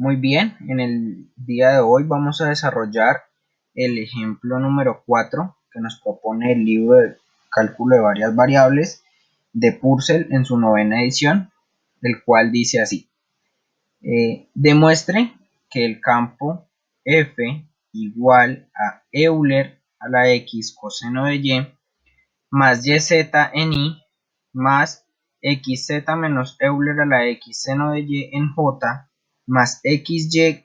Muy bien, en el día de hoy vamos a desarrollar el ejemplo número 4 que nos propone el libro de cálculo de varias variables de Purcell en su 9ª edición, el cual dice así: demuestre que el campo f igual a Euler a la x coseno de y más yz en y más xz menos Euler a la x seno de y en j más xyk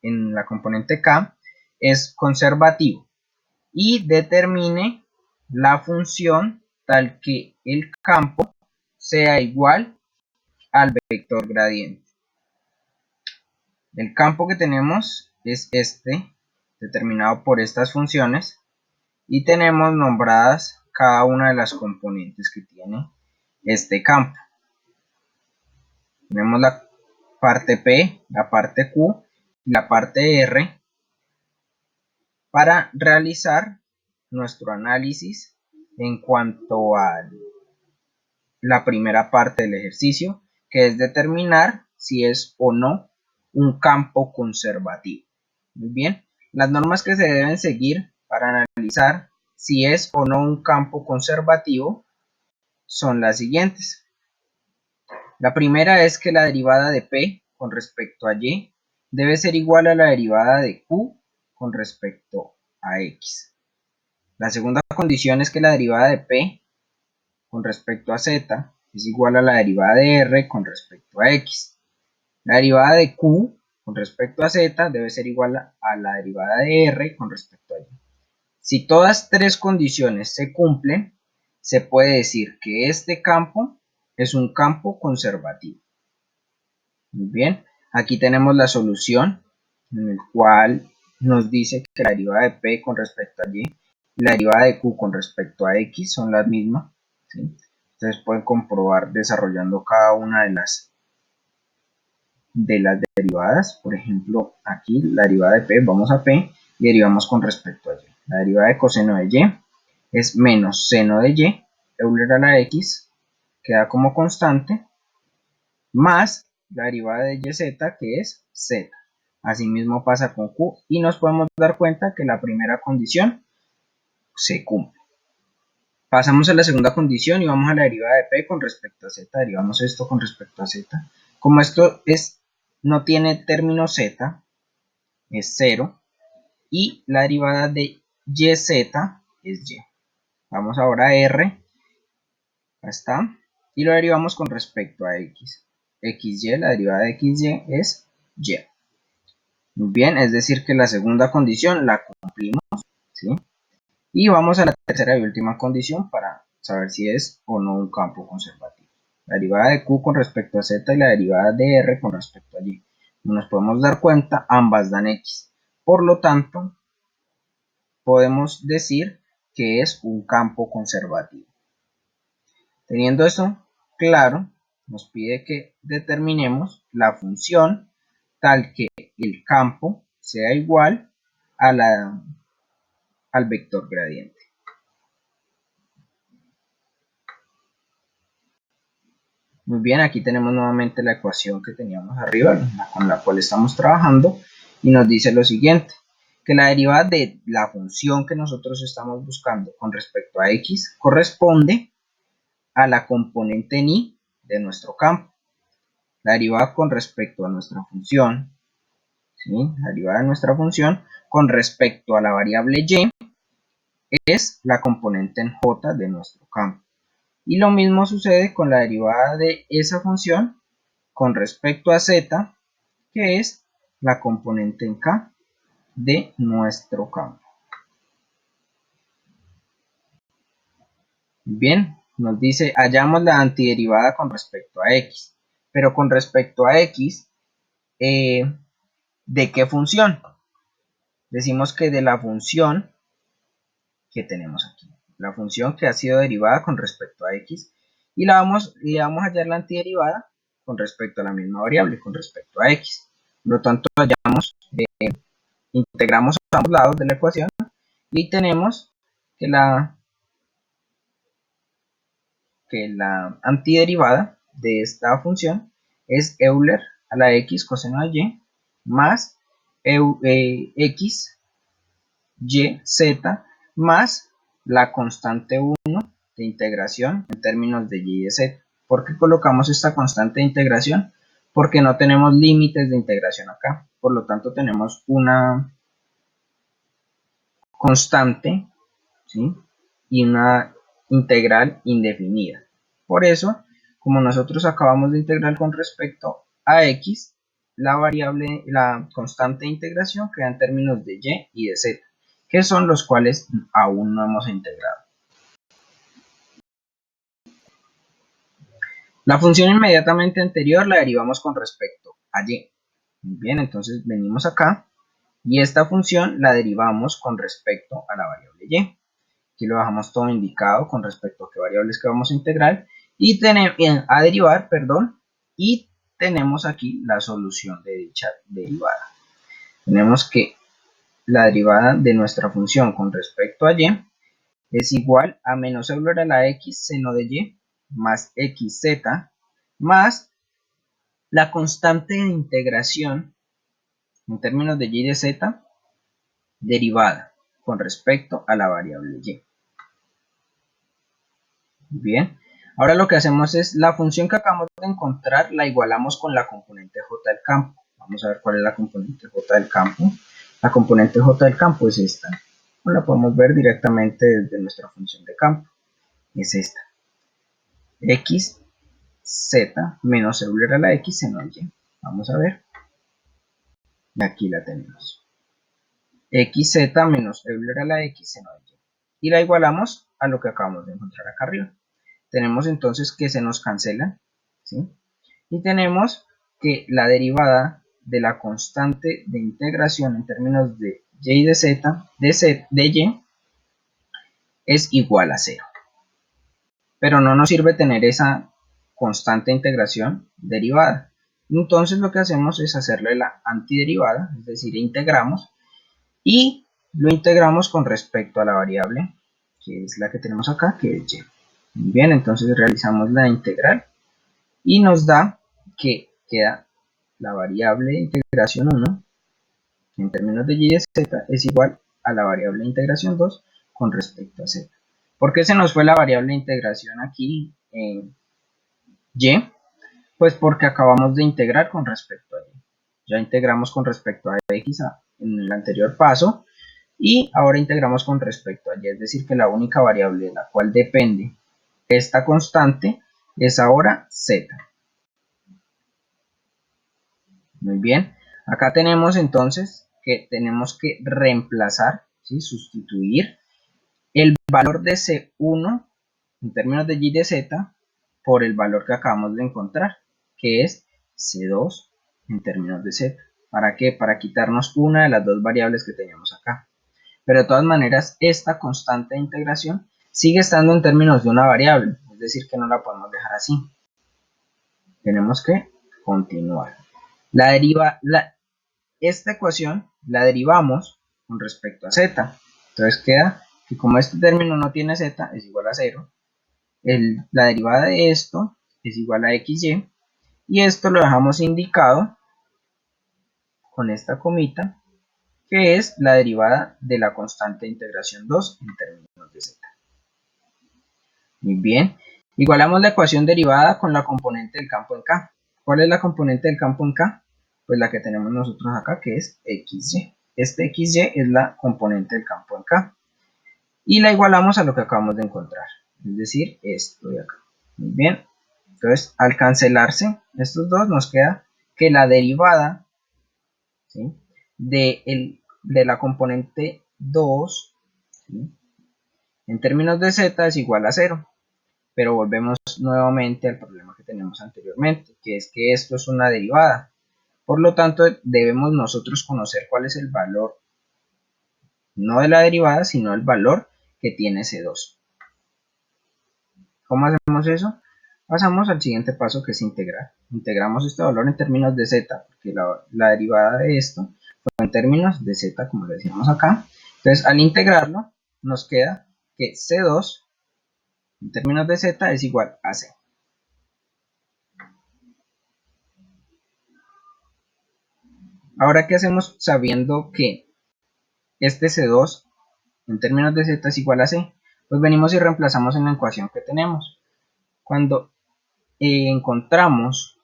en la componente k es conservativo, y determine la función tal que el campo sea igual al vector gradiente. El campo que tenemos es este, determinado por estas funciones, y tenemos nombradas cada una de las componentes que tiene este campo. Tenemos la parte P, la parte Q y la parte R para realizar nuestro análisis en cuanto a la primera parte del ejercicio, que es determinar si es o no un campo conservativo. Muy bien, las normas que se deben seguir para analizar si es o no un campo conservativo son las siguientes. La primera es que la derivada de P con respecto a Y debe ser igual a la derivada de Q con respecto a X. La segunda condición es que la derivada de P con respecto a Z es igual a la derivada de R con respecto a X. La derivada de Q con respecto a Z debe ser igual a la derivada de R con respecto a Y. Si todas tres condiciones se cumplen, se puede decir que este campo es un campo conservativo. Muy bien, aquí tenemos la solución, en el cual nos dice que la derivada de P con respecto a Y y la derivada de Q con respecto a X son las mismas, ¿sí? Ustedes pueden comprobar desarrollando cada una de las derivadas. Por ejemplo, aquí la derivada de P, vamos a P y derivamos con respecto a Y. La derivada de coseno de Y es menos seno de Y, Euler a la X, queda como constante, más la derivada de YZ, que es Z. Asimismo pasa con Q, y nos podemos dar cuenta que la primera condición se cumple. Pasamos a la segunda condición y vamos a la derivada de P con respecto a Z. Derivamos esto con respecto a Z. Como esto no tiene término Z, es 0, y la derivada de YZ es Y. Vamos ahora a R, acá está, y lo derivamos con respecto a X. XY, la derivada de XY es Y. Muy bien, es decir que la segunda condición la cumplimos, ¿sí? Y vamos a la tercera y última condición para saber si es o no un campo conservativo. La derivada de Q con respecto a Z y la derivada de R con respecto a Y. Como nos podemos dar cuenta, ambas dan X. Por lo tanto, podemos decir que es un campo conservativo. Teniendo eso claro, nos pide que determinemos la función tal que el campo sea igual a al vector gradiente. Muy bien, aquí tenemos nuevamente la ecuación que teníamos arriba, con la cual estamos trabajando, y nos dice lo siguiente: que la derivada de la función que nosotros estamos buscando con respecto a x corresponde a la componente en y de nuestro campo. La derivada con respecto a nuestra función, ¿sí? La derivada de nuestra función con respecto a la variable y es la componente en j de nuestro campo. Y lo mismo sucede con la derivada de esa función con respecto a z, que es la componente en k de nuestro campo. Bien, nos dice hallamos la antiderivada con respecto a x, pero con respecto a x, ¿de qué función? Decimos que de la función que tenemos aquí, la función que ha sido derivada con respecto a x, y le vamos a hallar la antiderivada con respecto a la misma variable, con respecto a x. Por lo tanto, integramos a ambos lados de la ecuación y tenemos que la antiderivada de esta función es Euler a la x coseno de y más x y z más la constante 1 de integración en términos de y de z. ¿Por qué colocamos esta constante de integración? Porque no tenemos límites de integración acá, por lo tanto tenemos una constante, ¿sí?, y una integral indefinida. Por eso, como nosotros acabamos de integrar con respecto a x, la constante de integración queda en términos de y y de z, que son los cuales aún no hemos integrado. La función inmediatamente anterior la derivamos con respecto a y. Muy bien, entonces venimos acá y esta función la derivamos con respecto a la variable y. Aquí lo dejamos todo indicado con respecto a qué variables que vamos a integrar y a derivar, perdón, y tenemos aquí la solución de dicha derivada. Tenemos que la derivada de nuestra función con respecto a y es igual a menos euler a la x seno de y más xz más la constante de integración en términos de y de z derivada con respecto a la variable y. Bien, ahora lo que hacemos es la función que acabamos de encontrar la igualamos con la componente j del campo. Vamos a ver cuál es la componente j del campo. La componente j del campo es esta. La podemos ver directamente desde nuestra función de campo. Es esta. X, z menos euler a la x seno de y. Vamos a ver. Y aquí la tenemos. Xz menos euler a la x seno de y. Y la igualamos a lo que acabamos de encontrar acá arriba. Tenemos entonces que se nos cancela, ¿sí? Y tenemos que la derivada de la constante de integración en términos de y de z, de y, es igual a 0. Pero no nos sirve tener esa constante de integración derivada. Entonces lo que hacemos es hacerle la antiderivada, es decir, integramos, y lo integramos con respecto a la variable, que es la que tenemos acá, que es y. Bien, entonces realizamos la integral y nos da que queda la variable de integración 1 en términos de y de z es igual a la variable de integración 2 con respecto a z. ¿Por qué se nos fue la variable de integración aquí en y? Pues porque acabamos de integrar con respecto a y. Ya integramos con respecto a x en el anterior paso y ahora integramos con respecto a y, es decir que la única variable de la cual depende esta constante es ahora z. Muy bien, acá tenemos entonces que tenemos que reemplazar, ¿sí?, sustituir el valor de C1 en términos de y de z por el valor que acabamos de encontrar, que es C2 en términos de z. ¿Para qué? Para quitarnos una de las dos variables que teníamos acá. Pero de todas maneras, esta constante de integración sigue estando en términos de una variable, es decir, que no la podemos dejar así. Tenemos que continuar. Esta ecuación la derivamos con respecto a z. Entonces queda que como este término no tiene z, es igual a 0. La derivada de esto es igual a xy. Y esto lo dejamos indicado con esta comita, que es la derivada de la constante de integración 2 en términos de z. Muy bien. Igualamos la ecuación derivada con la componente del campo en K. ¿Cuál es la componente del campo en K? Pues la que tenemos nosotros acá, que es xy. Este xy es la componente del campo en K. Y la igualamos a lo que acabamos de encontrar. Es decir, esto de acá. Muy bien. Entonces, al cancelarse estos dos, nos queda que la derivada, ¿sí?, de la componente 2, ¿sí?, en términos de z es igual a 0. Pero volvemos nuevamente al problema que tenemos anteriormente, que es que esto es una derivada. Por lo tanto, debemos nosotros conocer cuál es el valor, no de la derivada, sino el valor que tiene C2. ¿Cómo hacemos eso? Pasamos al siguiente paso, que es integrar. Integramos este valor en términos de z, porque la derivada de esto fue en términos de z, como le decíamos acá. Entonces, al integrarlo, nos queda que C2 en términos de z es igual a c. Ahora, ¿qué hacemos sabiendo que este C2 en términos de Z es igual a C? Pues venimos y reemplazamos en la ecuación que tenemos. Cuando encontramos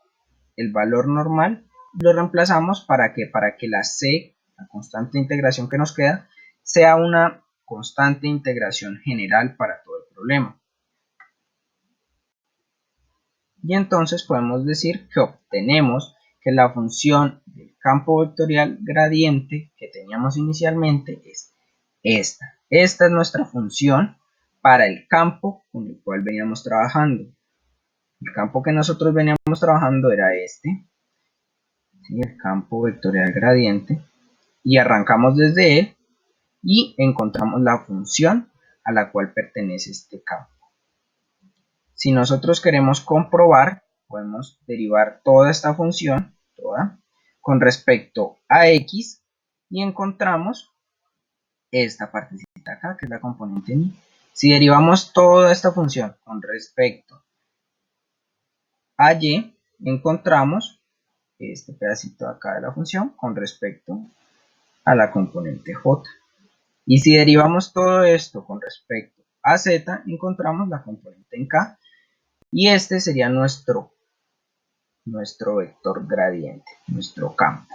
el valor normal, lo reemplazamos para que la C, la constante de integración que nos queda, sea una constante de integración general para todo el problema. Y entonces podemos decir que obtenemos que la función del campo vectorial gradiente que teníamos inicialmente es esta. Esta es nuestra función para el campo con el cual veníamos trabajando. El campo que nosotros veníamos trabajando era este, ¿sí? El campo vectorial gradiente, y arrancamos desde él y encontramos la función a la cual pertenece este campo. Si nosotros queremos comprobar, podemos derivar toda esta función, con respecto a x, y encontramos esta partecita acá, que es la componente ni. Si derivamos toda esta función con respecto a y, encontramos este pedacito acá de la función con respecto a la componente j. Y si derivamos todo esto con respecto a z, encontramos la componente en k, y este sería nuestro vector gradiente, nuestro campo.